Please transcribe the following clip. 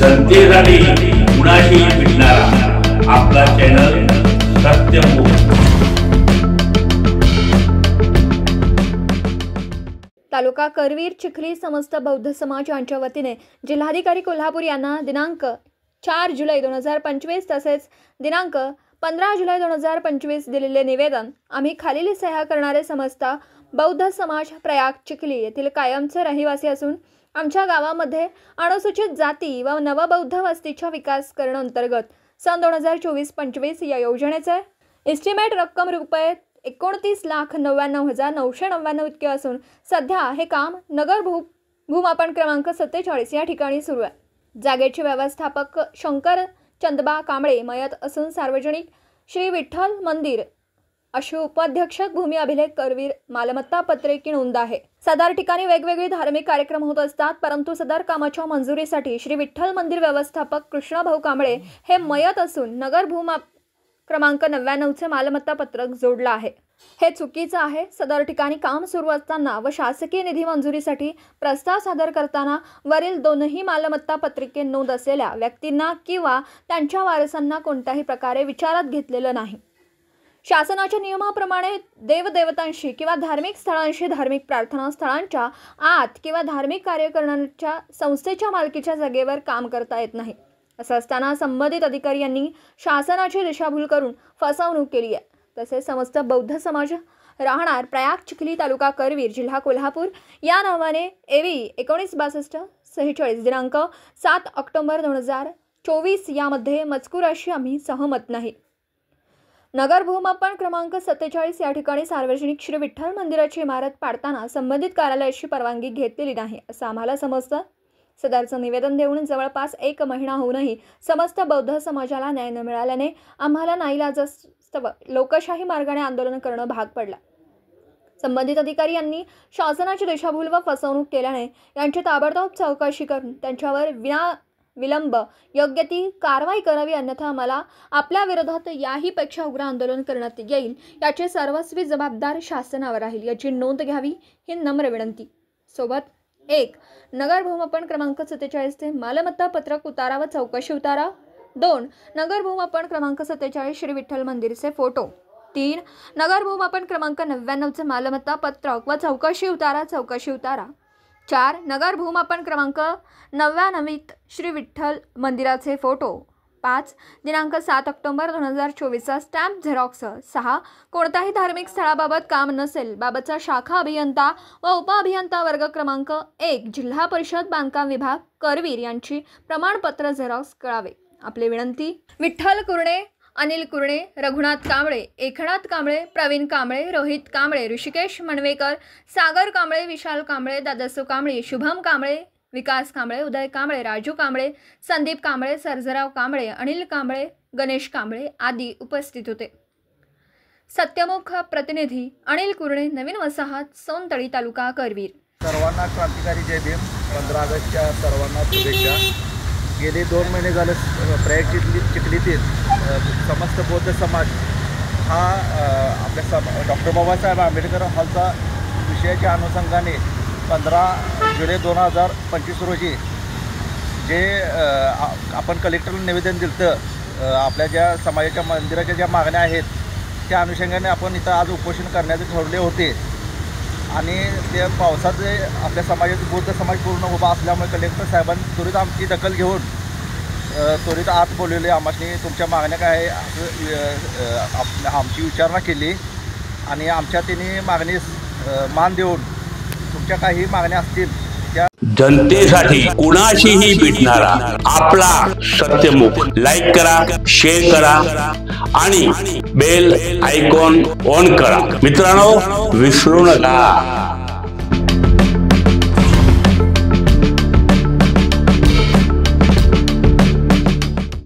जनतेसाठी कुणाशी भेटणारा आपला चॅनल सत्यमुख। तालुका करवीर चिखली समस्त बौद्ध समाज यांच्या वतीने जिल्हाधिकारी कोल्हापूर यांना दिनांक 4 जुलै 2025 तसेच दिनांक 15 जुलै 2025 दिलेले निवेदन आम्ही खालील सह्या करणारे समस्त बौद्ध समाज प्रयाग चिखली येथील कायमचे रहिवासी असून आमच्या गावामध्ये अनुसूचित जाती व नवबौद्ध वस्तीचा विकास करणं अंतर्गत सन 2024-25 या योजनेचे एस्टिमेट रक्कम रुपये 29,99,999 इतके असून सध्या हे काम नगर भूमापन क्रमांक 47 या ठिकाणी सुरू आहे। जागेचे व्यवस्थापक शंकर चंदबा कांबळे मयत असून सार्वजनिक श्री विठ्ठल मंदिर अशी उपाध्यक्षक भूमी अभिलेख करवीर मालमत्ता पत्रिकी नोंद आहे। सदर ठिकाणी वेगवेगळे धार्मिक कार्यक्रम होत असतात, परंतु सदर कामाच्या मंजुरीसाठी श्री विठ्ठल मंदिर व्यवस्थापक कृष्णभाऊ कांबळे हे मयत असून नगर भूमाप क्रमांक 99 चे मालमत्ता पत्रक जोडला आहे। हे चुकीचं आहे। सदर ठिकाणी काम सुरू असताना व शासकीय निधी मंजुरीसाठी प्रस्ताव सादर करताना वरील दोनही मालमत्ता पत्रिकेत नोंद असलेल्या व्यक्तींना किंवा त्यांच्या वारसांना कोणत्याही प्रकारे विचारात घेतलेलं नाही। शासनाच्या नियमाप्रमाणे देवदेवतांशी किंवा धार्मिक स्थळांशी धार्मिक प्रार्थना स्थळांच्या आत किंवा धार्मिक कार्य करण्याच्या संस्थेच्या मालकीच्या जागेवर काम करता येत नाही। असं असताना संबंधित अधिकारी यांनी शासनाची दिशाभूल करून फसवणूक केली आहे। तसेच समस्त बौद्ध समाज राहणार प्रयाग चिखली तालुका करवीर जिल्हा कोल्हापूर या नावाने एवी 1962-46 दिनांक 7 ऑक्टोबर 2024 यामध्ये मजकुराशी आम्ही सहमत नाही। नगर भूमापन क्रमांक 47 या ठिकाणी सार्वजनिक श्री विठ्ठल मंदिराची इमारत पाडताना संबंधित कार्यालयाची परवानगी घेतलेली नाही असं आम्हाला समजतं। सदरचं निवेदन देऊन जवळपास 1 महिना होऊनही समस्त बौद्ध समाजाला न्याय न मिळाल्याने आम्हाला नाईलाजास्तव लोकशाही मार्गाने आंदोलन करणं भाग पडला। संबंधित अधिकारी यांनी शासनाची दिशाभूल व फसवणूक केल्याने यांची ताबडतोब चौकशी करून त्यांच्यावर विलंब योग्य ती कारवाई करावी, अन्यथा आम्हाला आपल्या विरोधात याहीपेक्षा उग्र आंदोलन करण्यात येईल। याची सर्वस्वी जबाबदार शासनावर राहील याची नोंद घ्यावी ही नम्र विनंती। सोबत 1. नगर भूमापन क्रमांक 47 चे मालमत्ता पत्रक उतारा व चौकशी उतारा। 2. नगर भूमापन क्रमांक 47 श्री विठ्ठल मंदिरचे फोटो। 3. नगर भूमापन क्रमांक 99 चे मालमत्ता पत्रक व चौकशी उतारा 4. नगर भूमापन क्रमांक 99 श्री विठ्ठल मंदिराचे फोटो। 5. दिनांक 7 ऑक्टोबर 2024 चा स्टॅम्प झेरॉक्स। 6. कोणत्याही धार्मिक स्थळाबाबत काम नसेल बाबतचा शाखा अभियंता व उपअभियंता वर्ग क्रमांक 1 जिल्हा परिषद बांधकाम विभाग करवीर यांची प्रमाणपत्र झेरॉक्स कळावे। आपली विनंती। विठ्ठल कुरणे, अनिल कुरणे, रघुनाथ कांबळे, एकनाथ कांबळे, प्रवीण कांबळे, रोहित कांबळे, ऋषिकेश मनवेकर, सागर कांबळे, विशाल कांबळे, दादासू कांबळे, शुभम कांबळे, विकास कांबळे, उदय कांबळे, राजू कांबळे, संदीप कांबळे, सर्जराव कांबळे, अनिल कांबळे, गणेश कांबळे आदी उपस्थित होते। सत्यमुख प्रतिनिधी अनिल कुरणे, नवीन वसाहत, सोनतळी तालुका करवीर। सर्वांना क्रांतिकारी जय भीम। 15 ऑगस्टच्या सर्वांना शुभेच्छा। गेले 2 महिने झाले प्रयाग चिखलीतील समस्त बौद्ध समाज हा आपल्या डॉक्टर बाबासाहेब आंबेडकर हॉलचा विषयाच्या अनुषंगाने 15 जुलै 2025 रोजी जे आपण कलेक्टरला निवेदन दिलं आपल्या ज्या समाजाच्या मंदिराच्या ज्या मागण्या आहेत त्या अनुषंगाने आपण इथं आज उपोषण करण्याचे ठरवले होते आणि त्या पावसात आपल्या समाजाचे बौद्ध समाज पूर्ण उभा असल्यामुळे कलेक्टर साहेबांनी त्वरित आमची दखल घेऊन त्वरित आत बोलवले। आम्हाला तुमच्या मागण्या काय आहे आमची विचारणा केली आणि आमच्या तिन्ही मागणीस मान देऊन तुमच्या काही मागण्या असतील त्या जनतेसाठी कुणाशीही भेटणारा आपला सत्यमुख। लाईक करा, शेअर करा आणि बेल आयकॉन ऑन करा। मित्रांनो, विसरू नका।